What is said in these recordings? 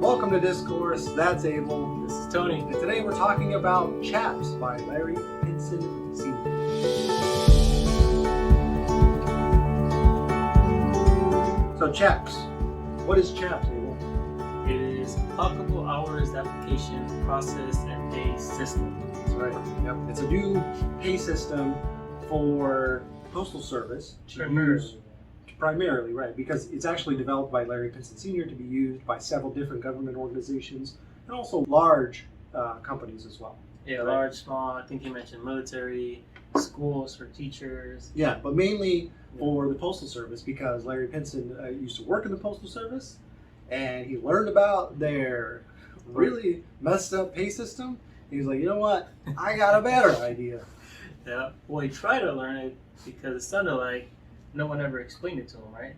Welcome to Discourse. That's Abel. This is Tony. And today we're talking about C.H.A.P.S by Larry Pinson Sr. So C.H.A.P.S. What is C.H.A.P.S, Abel? It is Clockable Hours Application Process and Pay System. That's right. Yep. It's a new pay system for Postal Service. Primarily, right, because it's actually developed by Larry Pinson Sr. to be used by several different government organizations and also large companies as well. Yeah, right? Large, small, I think you mentioned military, schools for teachers. Yeah, but mainly for the Postal Service because Larry Pinson used to work in the Postal Service and he learned about their really messed up pay system. He was like, you know what, I got a better idea. Yeah, well, he tried to learn it because it sounded like no one ever explained it to him, right?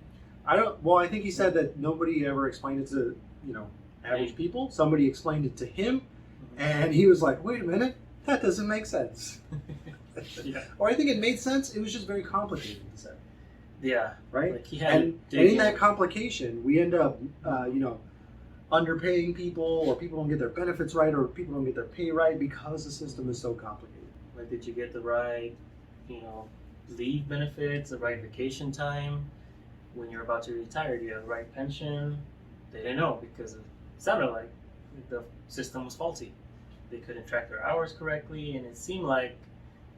I think he said that nobody ever explained it to, average people. Somebody explained it to him, and he was like, wait a minute, that doesn't make sense. Yeah. Or I think it made sense, it was just very complicated to say. Yeah. Right? Like he had and in that complication, we end up, underpaying people, or people don't get their benefits right, or people don't get their pay right because the system is so complicated. Like, did you get the right, leave benefits, the right vacation time? When you're about to retire, do you have the right pension? They didn't know because it sounded like the system was faulty. They couldn't track their hours correctly, and it seemed like,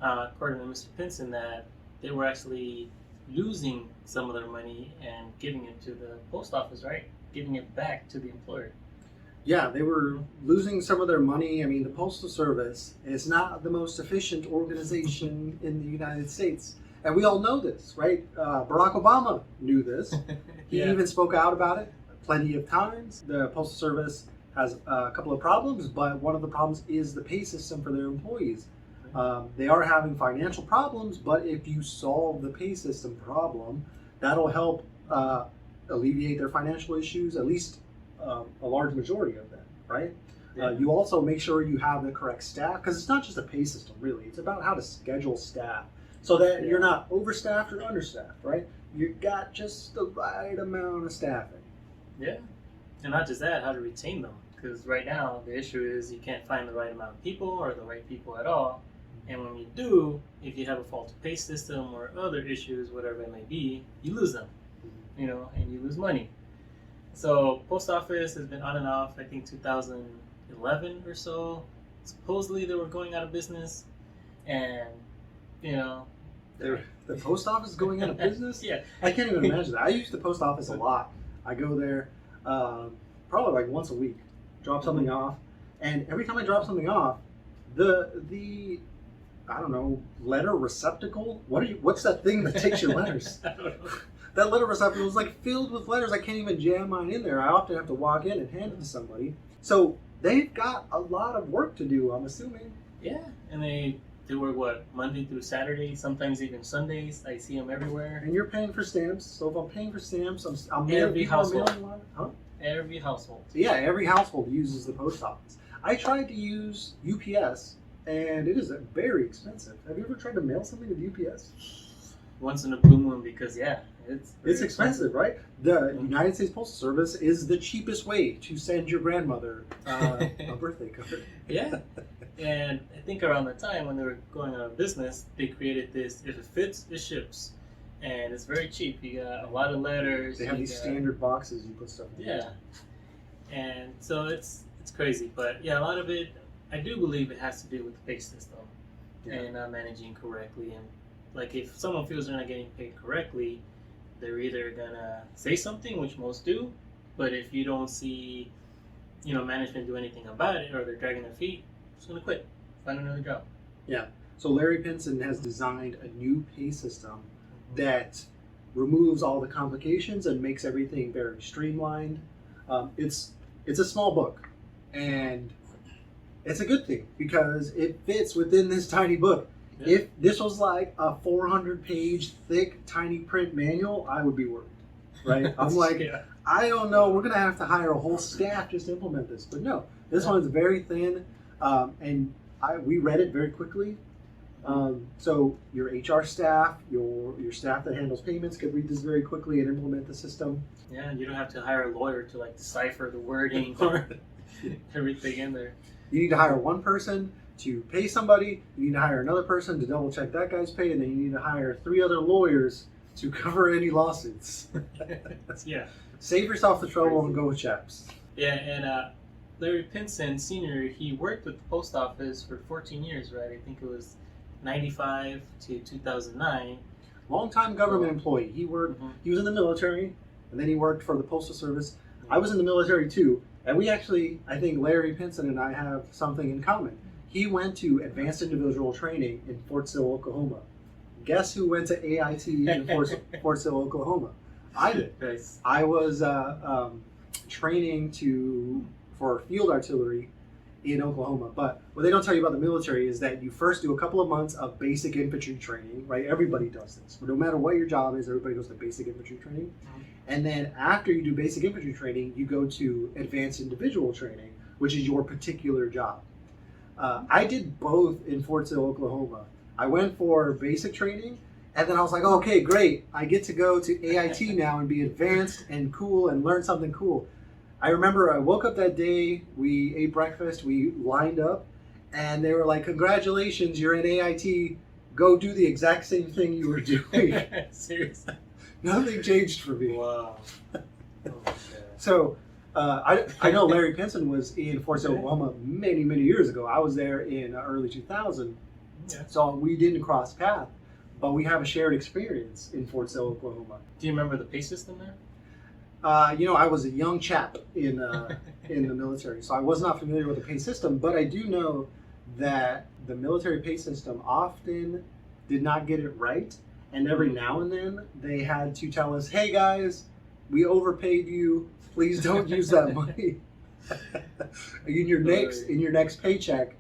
according to Mr. Pinson, that they were actually losing some of their money and giving it to the post office, right? Giving it back to the employer. Yeah, they were losing some of their money. I mean, the Postal Service is not the most efficient organization in the United States. And we all know this, right? Barack Obama knew this. He even spoke out about it plenty of times. The Postal Service has a couple of problems, but one of the problems is the pay system for their employees. They are having financial problems, but if you solve the pay system problem, that'll help alleviate their financial issues, at least a large majority of them, right? Yeah. You also make sure you have the correct staff, because it's not just a pay system, really. It's about how to schedule staff so that you're not overstaffed or understaffed, right? You've got just the right amount of staffing. Yeah, and not just that, how to retain them. Because right now, the issue is you can't find the right amount of people or the right people at all. And when you do, if you have a faulty pay system or other issues, whatever it may be, you lose them, and you lose money. So post office has been on and off, I think 2011 or so. Supposedly they were going out of business, and the post office is going out of business? Yeah. I can't even imagine that. I use the post office a lot. I go there probably like once a week, drop something off, and every time I drop something off, the I don't know, letter receptacle? What's that thing that takes your letters? I don't know. That letter receptacle is like filled with letters. I can't even jam mine in there. I often have to walk in and hand it to somebody. So they've got a lot of work to do, I'm assuming. Yeah, and they work Monday through Saturday, sometimes even Sundays. I see them everywhere. And you're paying for stamps. So if I'm paying for stamps, I'm every household. Huh? Every household. Yeah, every household uses the post office. I tried to use UPS, and it is very expensive. Have you ever tried to mail something with UPS? Once in a blue moon, because it's expensive, right? The United States Postal Service is the cheapest way to send your grandmother a birthday card. Yeah, and I think around the time when they were going out of business, they created this: if it fits, it ships, and it's very cheap. You got a lot of letters. They have these standard boxes you put stuff in. Yeah, and so it's crazy, but yeah, a lot of it, I do believe it has to do with the pay system and not managing correctly. And like, if someone feels they're not getting paid correctly, they're either gonna say something, which most do, but if you don't see, management do anything about it, or they're dragging their feet, just gonna quit, find another job. Yeah. So Larry Pinson has designed a new pay system that removes all the complications and makes everything very streamlined. It's a small book, and it's a good thing because it fits within this tiny book. Yeah. If this was like a 400-page thick, tiny print manual, I would be worried, right? I'm like, I don't know, we're going to have to hire a whole staff just to implement this. But no, this one's very thin, and we read it very quickly. So your HR staff, your staff that handles payments could read this very quickly and implement the system. Yeah, you don't have to hire a lawyer to like decipher the wording or everything in there. You need to hire one person to pay somebody. You need to hire another person to double check that guy's pay, and then you need to hire 3 other lawyers to cover any lawsuits. Yeah. Save yourself the trouble and go with C.H.A.P.S. Yeah, and Larry Pinson Sr., he worked with the post office for 14 years, right? I think it was 95 to 2009. Long-time government employee. He worked. He was in the military, and then he worked for the Postal Service. I was in the military too, and we actually, I think Larry Pinson and I have something in common. He went to Advanced Individual Training in Fort Sill, Oklahoma. Guess who went to AIT in Fort Sill, Oklahoma? I did. Nice. I was training for field artillery in Oklahoma. But what they don't tell you about the military is that you first do a couple of months of basic infantry training, right? Everybody does this. But no matter what your job is, everybody goes to basic infantry training. And then after you do basic infantry training, you go to advanced individual training, which is your particular job. I did both in Fort Sill, Oklahoma. I went for basic training, and then I was like, okay, great. I get to go to AIT now and be advanced and cool and learn something cool. I remember I woke up that day, we ate breakfast, we lined up, and they were like, congratulations, you're in AIT. Go do the exact same thing you were doing. Seriously? Nothing changed for me. Wow. Oh, okay. So I know Larry Pinson was in Fort Sill, Oklahoma many, many years ago. I was there in early 2000. Yeah. So we didn't cross paths, but we have a shared experience in Fort Sill, Oklahoma. Do you remember the pay system there? I was a young chap in the military, so I was not familiar with the pay system, but I do know that the military pay system often did not get it right, and every now and then they had to tell us, hey guys, we overpaid you, please don't use that money. in your next paycheck,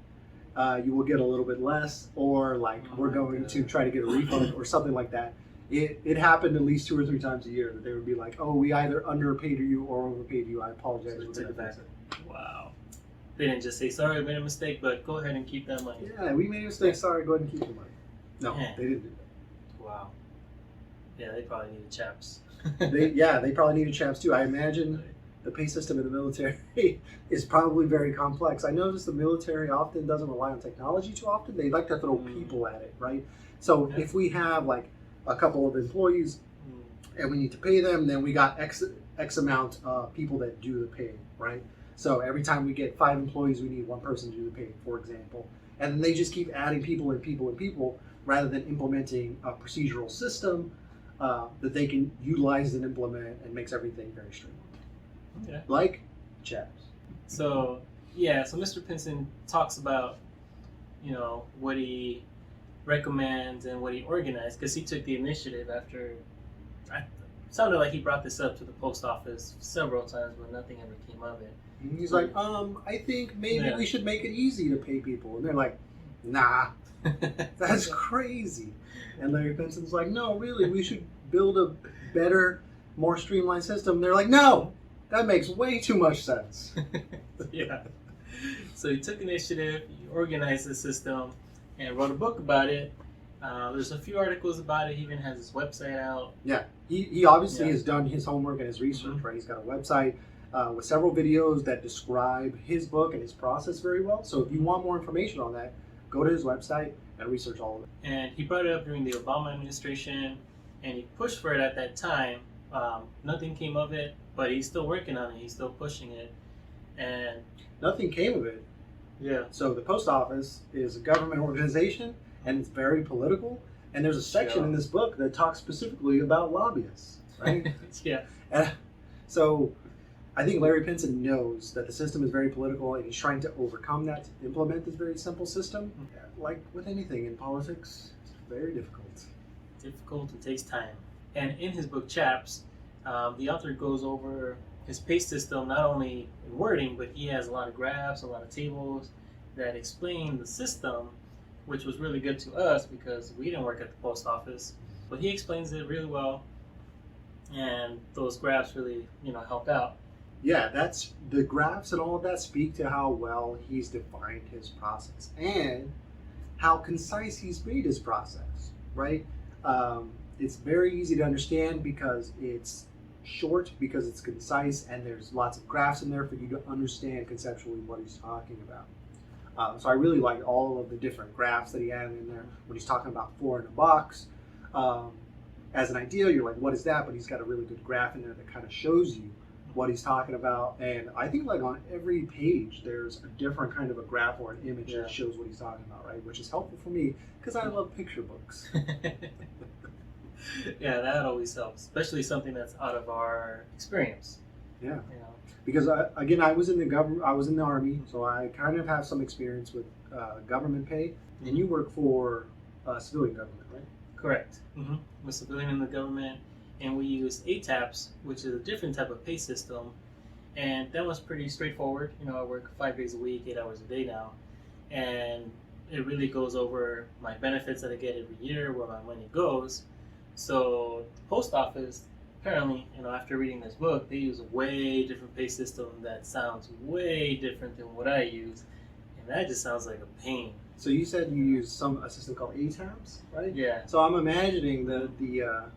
you will get a little bit less, or like we're going to try to get a refund or something like that. It happened at least 2 or 3 times a year that they would be like, oh, we either underpaid you or overpaid you. I apologize. So take it back. Wow. They didn't just say, sorry, I made a mistake, but go ahead and keep that money. Yeah, we made a mistake. Sorry, go ahead and keep the money. No, Yeah. they didn't do that. Wow. Yeah, they probably needed chaps. They probably needed chaps too. I imagine the pay system in the military is probably very complex. I notice the military often doesn't rely on technology too often. They like to throw people at it, right? So if we have like a couple of employees and we need to pay them, then we got X amount of people that do the pay, right? So every time we get 5 employees, we need 1 person to do the pay, for example. And then they just keep adding people and people and people rather than implementing a procedural system that they can utilize and implement and makes everything very streamlined. Okay. Like C.H.A.P.S. So, yeah, so Mr. Pinson talks about, what he recommends and what he organized, because he took the initiative after, it sounded like he brought this up to the post office several times, but nothing ever came of it. And he's like, I think maybe we should make it easy to pay people. And they're like, nah, that's crazy. And Larry Pinson's like, no, really, we should build a better, more streamlined system. And they're like, no, that makes way too much sense. Yeah. So he took initiative, he organized the system, and wrote a book about it. There's a few articles about it. He even has his website out. Yeah, he obviously has done his homework and his research, right? He's got a website with several videos that describe his book and his process very well. So if you want more information on that, go to his website and research all of it. And he brought it up during the Obama administration, and he pushed for it at that time. Nothing came of it, but he's still working on it. He's still pushing it. And nothing came of it. Yeah. So the post office is a government organization, and it's very political. And there's a section in this book that talks specifically about lobbyists, right? Yeah. And so I think Larry Pinson knows that the system is very political, and he's trying to overcome that to implement this very simple system. Like with anything in politics, it's very difficult. Difficult, it takes time. And in his book, C.H.A.P.S, the author goes over his pay system, not only in wording, but he has a lot of graphs, a lot of tables that explain the system, which was really good to us because we didn't work at the post office. But he explains it really well, and those graphs really, help out. Yeah, that's the graphs and all of that speak to how well he's defined his process. And how concise he's made his process, right? It's very easy to understand because it's short, because it's concise, and there's lots of graphs in there for you to understand conceptually what he's talking about. So I really like all of the different graphs that he had in there when he's talking about 4 in a box. As an idea, you're like, what is that? But he's got a really good graph in there that kind of shows you what he's talking about. And I think like on every page, there's a different kind of a graph or an image that shows what he's talking about, right? Which is helpful for me because I love picture books. Yeah, that always helps, especially something that's out of our experience. Yeah. You know? Because I was in the government, I was in the Army, so I kind of have some experience with government pay. And you work for civilian government, right? Correct. I'm a civilian in the government, and we use C.H.A.P.P.S, which is a different type of pay system. And that was pretty straightforward. You know, I work 5 days a week, 8 hours a day now. And it really goes over my benefits that I get every year, where my money goes. So the post office, apparently, you know, after reading this book, they use a way different pay system that sounds way different than what I use. And that just sounds like a pain. So you said you use a system called C.H.A.P.P.S, right? Yeah. So I'm imagining the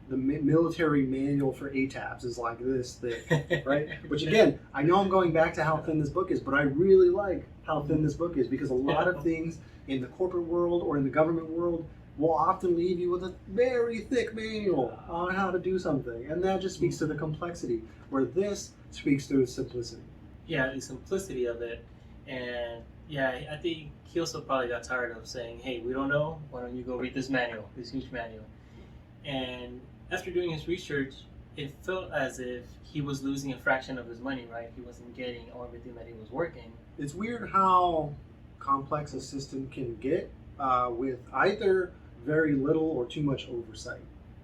military manual for C.H.A.P.P.S is like this thick, right? Which again, I know I'm going back to how thin this book is, but I really like how thin this book is because a lot of things in the corporate world or in the government world will often leave you with a very thick manual on how to do something. And that just speaks to the complexity, where this speaks to the simplicity. Yeah, the simplicity of it. And yeah, I think he also probably got tired of saying, hey, we don't know, why don't you go read this manual, this huge manual. And after doing his research, it felt as if he was losing a fraction of his money, right? He wasn't getting everything that he was working. It's weird how complex a system can get with either very little or too much oversight,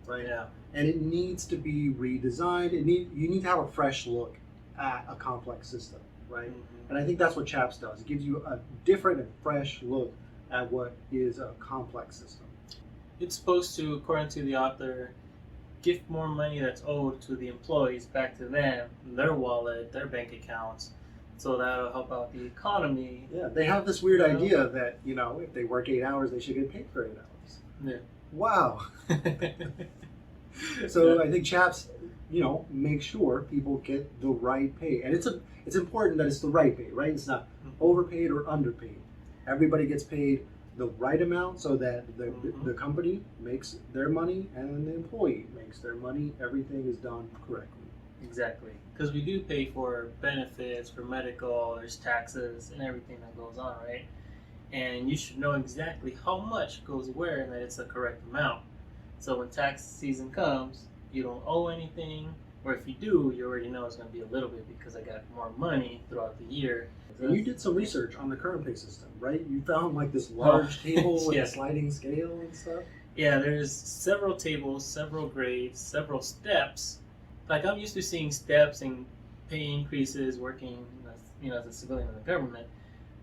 right? Yeah. And it needs to be redesigned. You need to have a fresh look at a complex system, right? And I think that's what C.H.A.P.P.S does. It gives you a different and fresh look at what is a complex system. It's supposed to, according to the author, give more money that's owed to the employees back to them, their wallet, their bank accounts. So that'll help out the economy. Yeah, they have this weird idea that, you know, if they work 8 hours, they should get paid for 8 hours. Yeah. Wow. So I think C.H.A.P.P.S, you know, make sure people get the right pay. And it's important that it's the right pay, right? It's not overpaid or underpaid. Everybody gets paid the right amount so that the company makes their money and the employee makes their money. Everything is done correctly. Exactly. Because we do pay for benefits, for medical, there's taxes, and everything that goes on, right? And you should know exactly how much goes where and that it's the correct amount. So when tax season comes, you don't owe anything, or if you do, you already know it's going to be a little bit because I got more money throughout the year. And you did some research on the current pay system, right? You found like this large table with Yeah. a sliding scale and stuff. Yeah, there's several tables, several grades, several steps. Like I'm used to seeing steps and pay increases working, you know, as a civilian in the government,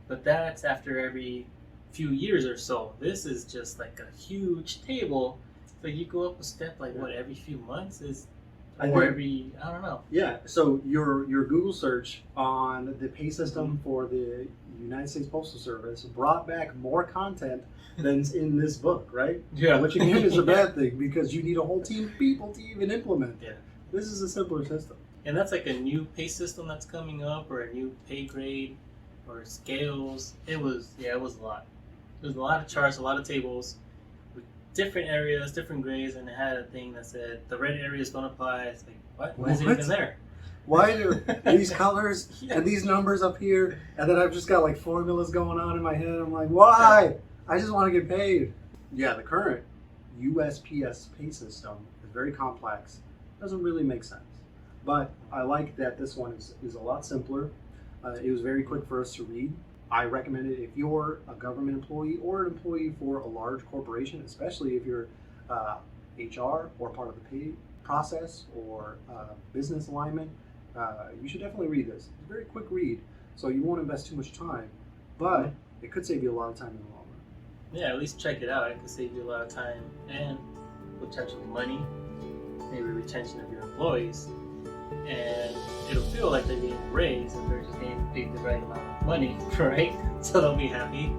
but that's after every few years or so. This is just like a huge table. So you go up a step like what, every few months is, I or think- every, I don't know. Yeah, so your Google search on the pay system for the United States Postal Service brought back more content than's in this book, right? Yeah. Which again is a bad thing because you need a whole team of people to even implement it. Yeah. This is a simpler system. And that's like a new pay system that's coming up, or a new pay grade, or scales. It was a lot. There's a lot of charts, a lot of tables, with different areas, different grades, and it had a thing that said the red areas don't apply. It's like, what? Why is it What? even there? Why do these colors Yeah. and these numbers up here, and then I've just got like formulas going on in my head. I'm like, why? I just want to get paid. Yeah, the current USPS pay system is very complex. Doesn't really make sense. But I like that this one is a lot simpler. It was very quick for us to read. I recommend it if you're a government employee or an employee for a large corporation, especially if you're HR or part of the pay process or business alignment. You should definitely read this. It's a very quick read, so you won't invest too much time, but it could save you a lot of time in the long run. Yeah, at least check it out. It could save you a lot of time and potentially money, maybe retention of your employees, and it'll feel like they're getting raised and they're just getting paid the right amount of money, right? So they'll be happy.